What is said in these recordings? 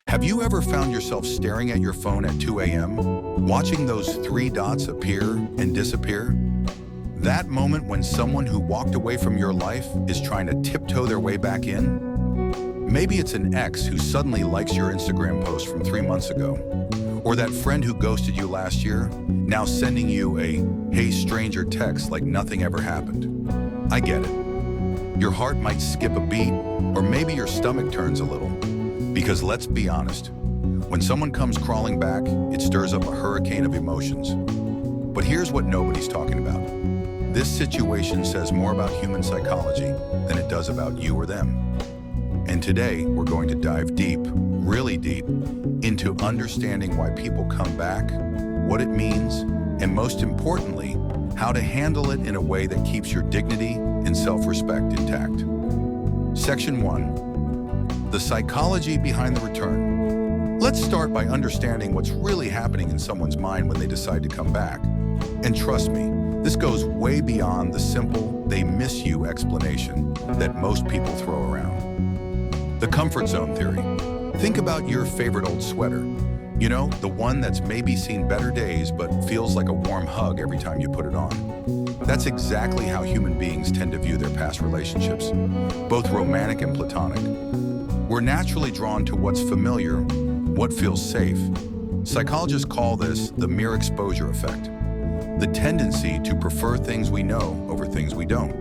Have you ever found yourself staring at your phone at 2 a.m., watching those three dots appear and disappear? That moment when someone who walked away from your life is trying to tiptoe their way back in? Maybe it's an ex who suddenly likes your Instagram post from 3 months ago. Or that friend who ghosted you last year, now sending you a "hey stranger" text like nothing ever happened. I get it. Your heart might skip a beat, or maybe your stomach turns a little. Because let's be honest, when someone comes crawling back, it stirs up a hurricane of emotions. But here's what nobody's talking about. This situation says more about human psychology than it does about you or them. And today, we're going to dive deep, really deep, into understanding why people come back, what it means, and most importantly, how to handle it in a way that keeps your dignity and self-respect intact. Section 1. The psychology behind the return. Let's start by understanding what's really happening in someone's mind when they decide to come back. And trust me, this goes way beyond the simple "they miss you" explanation that most people throw around. The comfort zone theory. Think about your favorite old sweater. You know, the one that's maybe seen better days but feels like a warm hug every time you put it on. That's exactly how human beings tend to view their past relationships, both romantic and platonic. We're naturally drawn to what's familiar, what feels safe. Psychologists call this the mere exposure effect, the tendency to prefer things we know over things we don't.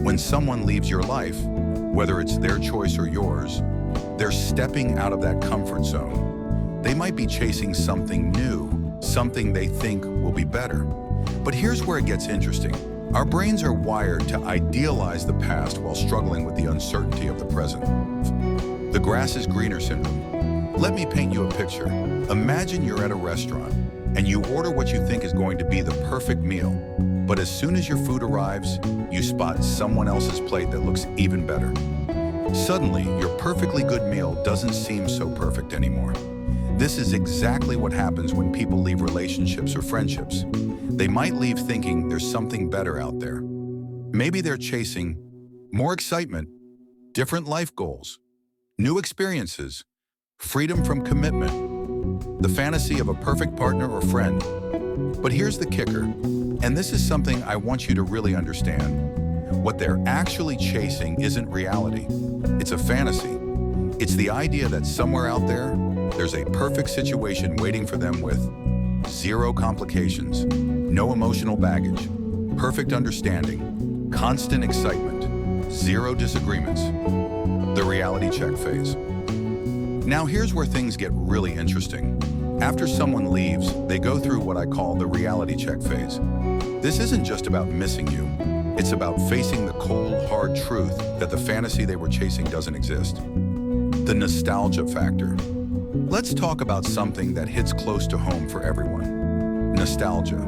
When someone leaves your life, whether it's their choice or yours, they're stepping out of that comfort zone. They might be chasing something new, something they think will be better. But here's where it gets interesting. Our brains are wired to idealize the past while struggling with the uncertainty of the present. The grass is greener syndrome. Let me paint you a picture. Imagine you're at a restaurant and you order what you think is going to be the perfect meal. But as soon as your food arrives, you spot someone else's plate that looks even better. Suddenly, your perfectly good meal doesn't seem so perfect anymore. This is exactly what happens when people leave relationships or friendships. They might leave thinking there's something better out there. Maybe they're chasing more excitement, different life goals, new experiences, freedom from commitment, the fantasy of a perfect partner or friend. But here's the kicker, and this is something I want you to really understand. What they're actually chasing isn't reality. It's a fantasy. It's the idea that somewhere out there, there's a perfect situation waiting for them with zero complications, no emotional baggage, perfect understanding, constant excitement, zero disagreements. The reality check phase. Now here's where things get really interesting. After someone leaves, they go through what I call the reality check phase. This isn't just about missing you. It's about facing the cold, hard truth that the fantasy they were chasing doesn't exist. The nostalgia factor. Let's talk about something that hits close to home for everyone. Nostalgia.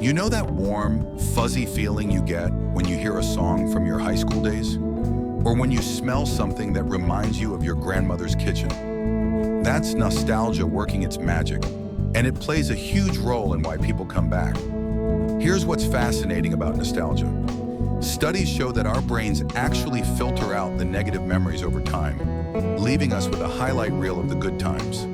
You know that warm, fuzzy feeling you get when you hear a song from your high school days? Or when you smell something that reminds you of your grandmother's kitchen? That's nostalgia working its magic, and it plays a huge role in why people come back. Here's what's fascinating about nostalgia. Studies show that our brains actually filter out the negative memories over time, leaving us with a highlight reel of the good times.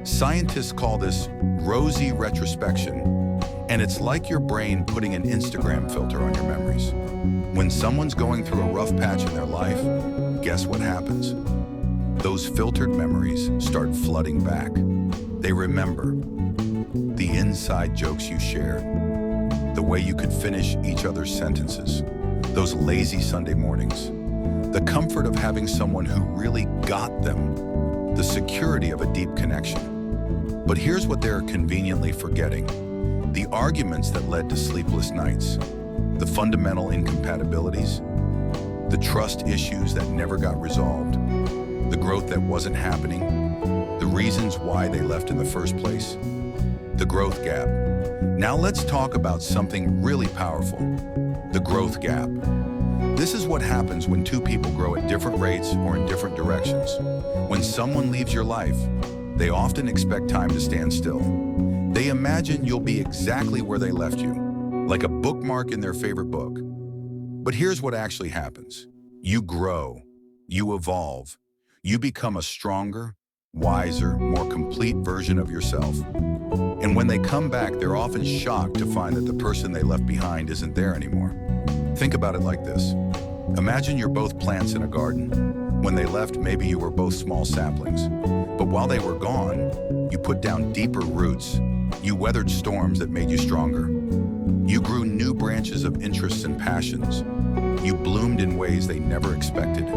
Scientists call this rosy retrospection, and it's like your brain putting an Instagram filter on your memories. When someone's going through a rough patch in their life, guess what happens? Those filtered memories start flooding back. They remember the inside jokes you shared, the way you could finish each other's sentences, those lazy Sunday mornings, the comfort of having someone who really got them, the security of a deep connection. But here's what they're conveniently forgetting: the arguments that led to sleepless nights, the fundamental incompatibilities, the trust issues that never got resolved, the growth that wasn't happening, the reasons why they left in the first place, the growth gap. Now let's talk about something really powerful: the growth gap. This is what happens when two people grow at different rates or in different directions. When someone leaves your life, they often expect time to stand still. They imagine you'll be exactly where they left you, like a bookmark in their favorite book. But here's what actually happens. You grow, you evolve, you become a stronger, wiser, more complete version of yourself. And when they come back, they're often shocked to find that the person they left behind isn't there anymore. Think about it like this. Imagine you're both plants in a garden. When they left, maybe you were both small saplings. But while they were gone, you put down deeper roots. You weathered storms that made you stronger. You grew new branches of interests and passions. You bloomed in ways they never expected.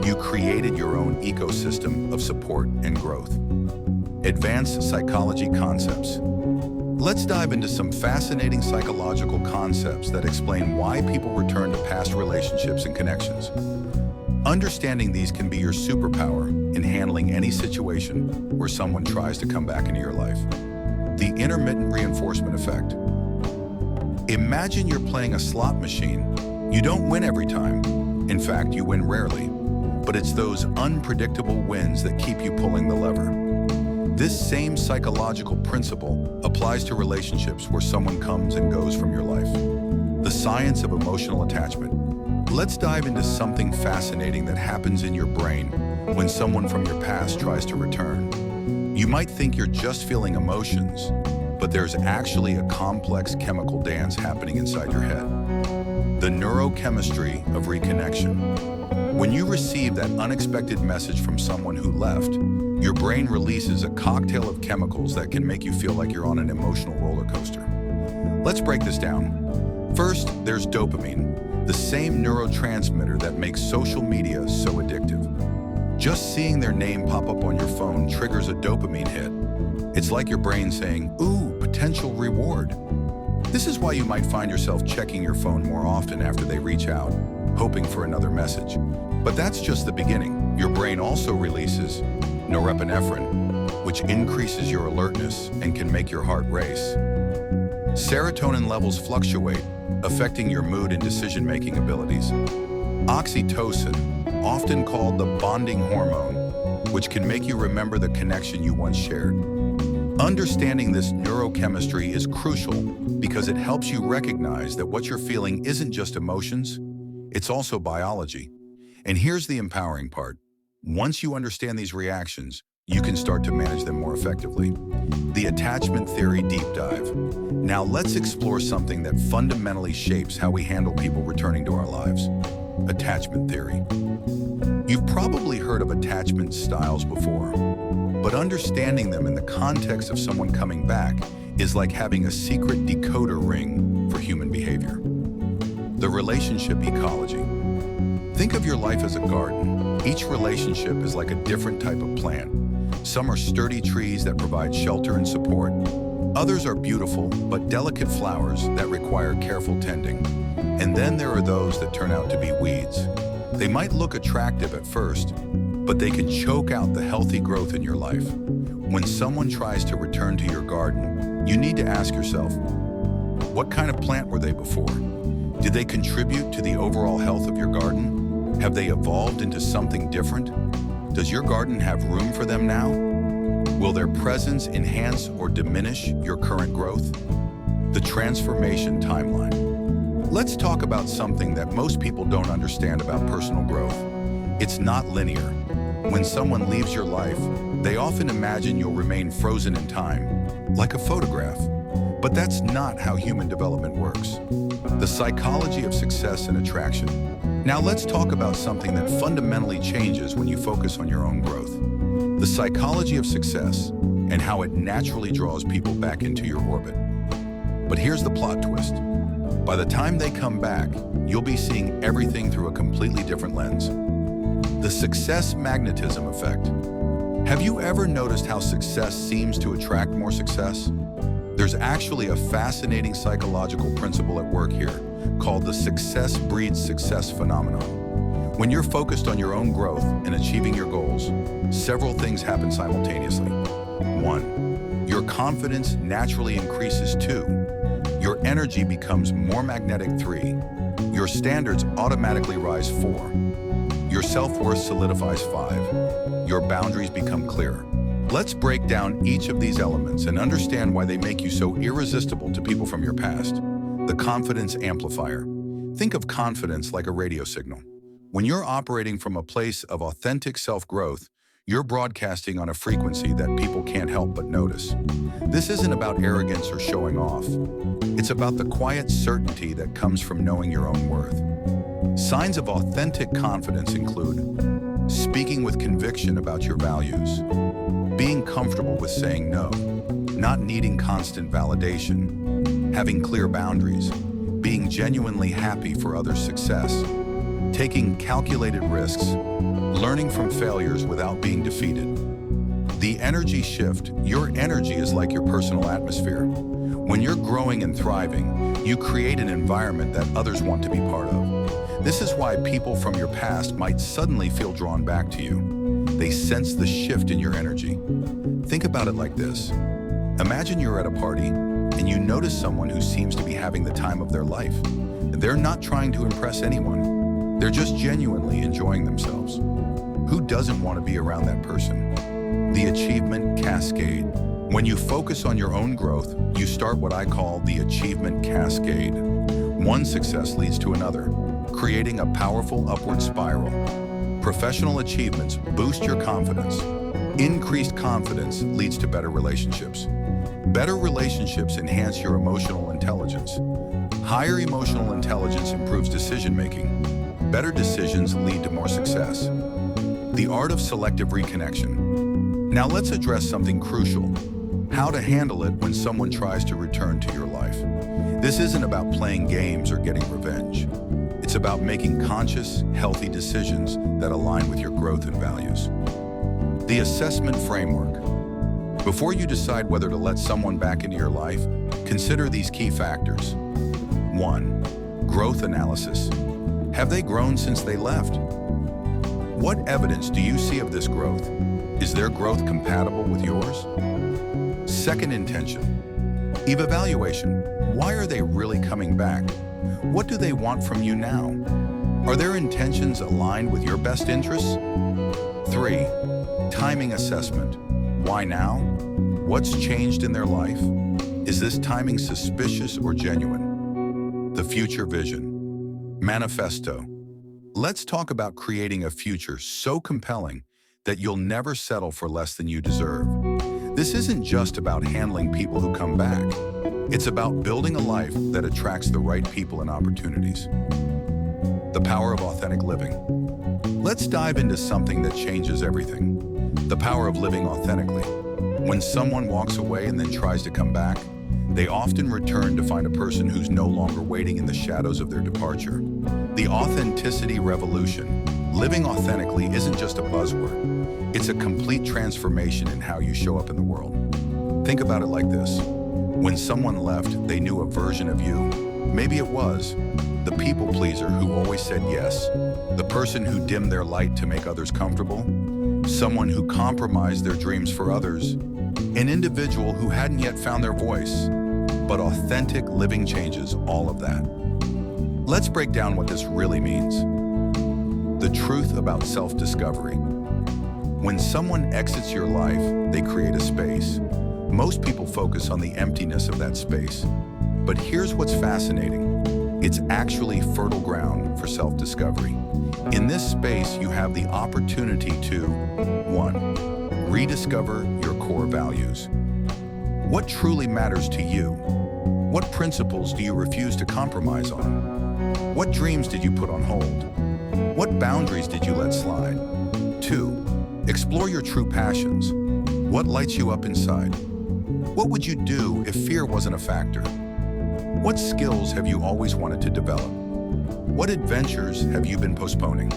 You created your own ecosystem of support and growth. Advanced psychology concepts. Let's dive into some fascinating psychological concepts that explain why people return to past relationships and connections. Understanding these can be your superpower in handling any situation where someone tries to come back into your life. The intermittent reinforcement effect. Imagine you're playing a slot machine. You don't win every time. In fact, you win rarely. But it's those unpredictable wins that keep you pulling the lever. This same psychological principle applies to relationships where someone comes and goes from your life. The science of emotional attachment. Let's dive into something fascinating that happens in your brain when someone from your past tries to return. You might think you're just feeling emotions, but there's actually a complex chemical dance happening inside your head. The neurochemistry of reconnection. When you receive that unexpected message from someone who left, your brain releases a cocktail of chemicals that can make you feel like you're on an emotional roller coaster. Let's break this down. First, there's dopamine, the same neurotransmitter that makes social media so addictive. Just seeing their name pop up on your phone triggers a dopamine hit. It's like your brain saying, "Ooh, potential reward." This is why you might find yourself checking your phone more often after they reach out, hoping for another message. But that's just the beginning. Your brain also releases norepinephrine, which increases your alertness and can make your heart race. Serotonin levels fluctuate, affecting your mood and decision-making abilities. Oxytocin, often called the bonding hormone, which can make you remember the connection you once shared. Understanding this neurochemistry is crucial because it helps you recognize that what you're feeling isn't just emotions, it's also biology. And here's the empowering part. Once you understand these reactions, you can start to manage them more effectively. The attachment theory deep dive. Now let's explore something that fundamentally shapes how we handle people returning to our lives. Attachment theory. You've probably heard of attachment styles before, but understanding them in the context of someone coming back is like having a secret decoder ring for human behavior. The relationship ecology. Think of your life as a garden. Each relationship is like a different type of plant. Some are sturdy trees that provide shelter and support. Others are beautiful but delicate flowers that require careful tending. And then there are those that turn out to be weeds. They might look attractive at first, but they can choke out the healthy growth in your life. When someone tries to return to your garden, you need to ask yourself, what kind of plant were they before? Did they contribute to the overall health of your garden? Have they evolved into something different? Does your garden have room for them now? Will their presence enhance or diminish your current growth? The transformation timeline. Let's talk about something that most people don't understand about personal growth. It's not linear. When someone leaves your life, they often imagine you'll remain frozen in time, like a photograph. But that's not how human development works. The psychology of success and attraction. Now let's talk about something that fundamentally changes when you focus on your own growth. The psychology of success and how it naturally draws people back into your orbit. But here's the plot twist. By the time they come back, you'll be seeing everything through a completely different lens. The success magnetism effect. Have you ever noticed how success seems to attract more success? There's actually a fascinating psychological principle at work here called the success breeds success phenomenon. When you're focused on your own growth and achieving your goals, several things happen simultaneously. 1. Your confidence naturally increases. 2. Your energy becomes more magnetic. 3. Your standards automatically rise. 4. Your self-worth solidifies. 5. Your boundaries become clearer. Let's break down each of these elements and understand why they make you so irresistible to people from your past. The confidence amplifier. Think of confidence like a radio signal. When you're operating from a place of authentic self-growth, You're broadcasting on a frequency that people can't help but notice. This isn't about arrogance or showing off. It's about the quiet certainty that comes from knowing your own worth. Signs of authentic confidence include speaking with conviction about your values, being comfortable with saying no, not needing constant validation, having clear boundaries, being genuinely happy for others' success, taking calculated risks, learning from failures without being defeated. The energy shift. Your energy is like your personal atmosphere. When you're growing and thriving, you create an environment that others want to be part of. This is why people from your past might suddenly feel drawn back to you. They sense the shift in your energy. Think about it like this. Imagine you're at a party and you notice someone who seems to be having the time of their life. They're not trying to impress anyone. They're just genuinely enjoying themselves. Who doesn't want to be around that person? The achievement cascade. When you focus on your own growth, you start what I call the achievement cascade. One success leads to another, creating a powerful upward spiral. Professional achievements boost your confidence. Increased confidence leads to better relationships. Better relationships enhance your emotional intelligence. Higher emotional intelligence improves decision-making. Better decisions lead to more success. The art of selective reconnection. Now let's address something crucial: how to handle it when someone tries to return to your life. This isn't about playing games or getting revenge. It's about making conscious, healthy decisions that align with your growth and values. The assessment framework. Before you decide whether to let someone back into your life, consider these key factors. 1. Growth analysis. Have they grown since they left? What evidence do you see of this growth? Is their growth compatible with yours? Second intention. Evaluation. Why are they really coming back? What do they want from you now? Are their intentions aligned with your best interests? 3. Timing assessment. Why now? What's changed in their life? Is this timing suspicious or genuine? The future vision. Manifesto. Let's talk about creating a future so compelling that you'll never settle for less than you deserve. This isn't just about handling people who come back. It's about building a life that attracts the right people and opportunities. The power of authentic living. Let's dive into something that changes everything. The power of living authentically. When someone walks away and then tries to come back, they often return to find a person who's no longer waiting in the shadows of their departure. The authenticity revolution. Living authentically isn't just a buzzword. It's a complete transformation in how you show up in the world. Think about it like this. When someone left, they knew a version of you. Maybe it was the people pleaser who always said yes, the person who dimmed their light to make others comfortable, someone who compromised their dreams for others, an individual who hadn't yet found their voice. But authentic living changes all of that. Let's break down what this really means. The truth about self-discovery. When someone exits your life, they create a space. Most people focus on the emptiness of that space. But here's what's fascinating. It's actually fertile ground for self-discovery. In this space, you have the opportunity to 1. Rediscover your core values. What truly matters to you? What principles do you refuse to compromise on? What dreams did you put on hold? What boundaries did you let slide? 2. Explore your true passions. What lights you up inside? What would you do if fear wasn't a factor? What skills have you always wanted to develop? What adventures have you been postponing?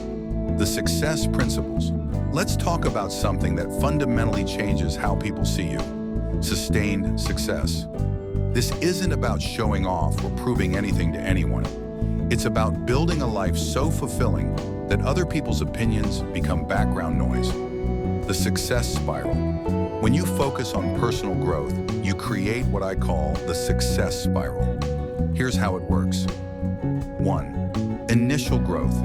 The success principles. Let's talk about something that fundamentally changes how people see you. Sustained success. This isn't about showing off or proving anything to anyone. It's about building a life so fulfilling that other people's opinions become background noise. The success spiral. When you focus on personal growth, you create what I call the success spiral. Here's how it works. 1. Initial growth.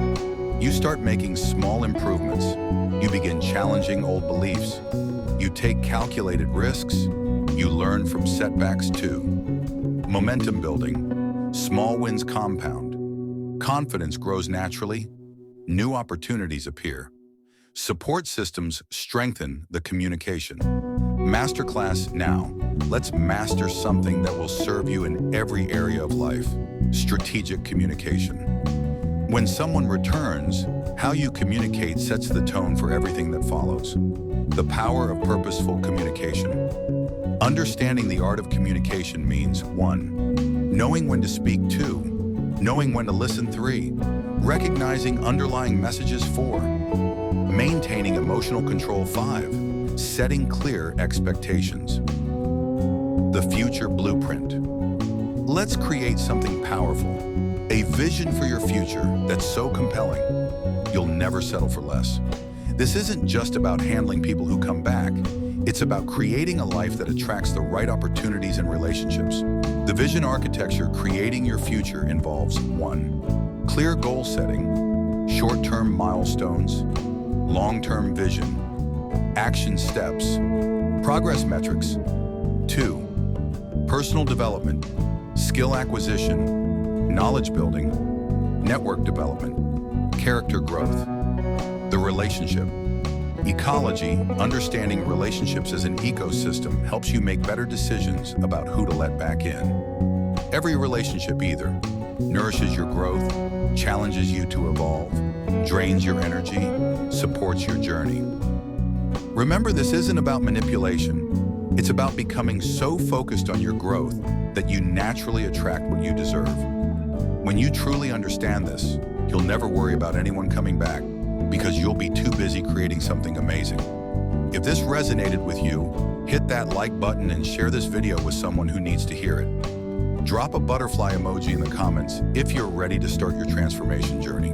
You start making small improvements. You begin challenging old beliefs. You take calculated risks. You learn from setbacks too. Momentum building. Small wins compound. Confidence grows naturally. New opportunities appear. Support systems strengthen the communication. Masterclass now. Let's master something that will serve you in every area of life. Strategic communication. When someone returns, how you communicate sets the tone for everything that follows. The power of purposeful communication. Understanding the art of communication means 1. Knowing when to speak. 2. Knowing when to listen. 3. Recognizing underlying messages. 4. Maintaining emotional control. 5. Setting clear expectations. The future blueprint. Let's create something powerful. A vision for your future that's so compelling, you'll never settle for less. This isn't just about handling people who come back. It's about creating a life that attracts the right opportunities and relationships. The vision architecture creating your future involves 1. Clear goal setting, short-term milestones, long-term vision, action steps, progress metrics. 2. Personal development, skill acquisition, knowledge building, network development, character growth. The relationship. Ecology, understanding relationships as an ecosystem helps you make better decisions about who to let back in. Every relationship either nourishes your growth, challenges you to evolve, drains your energy, supports your journey. Remember, this isn't about manipulation. It's about becoming so focused on your growth that you naturally attract what you deserve. When you truly understand this, you'll never worry about anyone coming back because you'll be too busy creating something amazing. If this resonated with you, hit that like button and share this video with someone who needs to hear it. Drop a butterfly emoji in the comments if you're ready to start your transformation journey.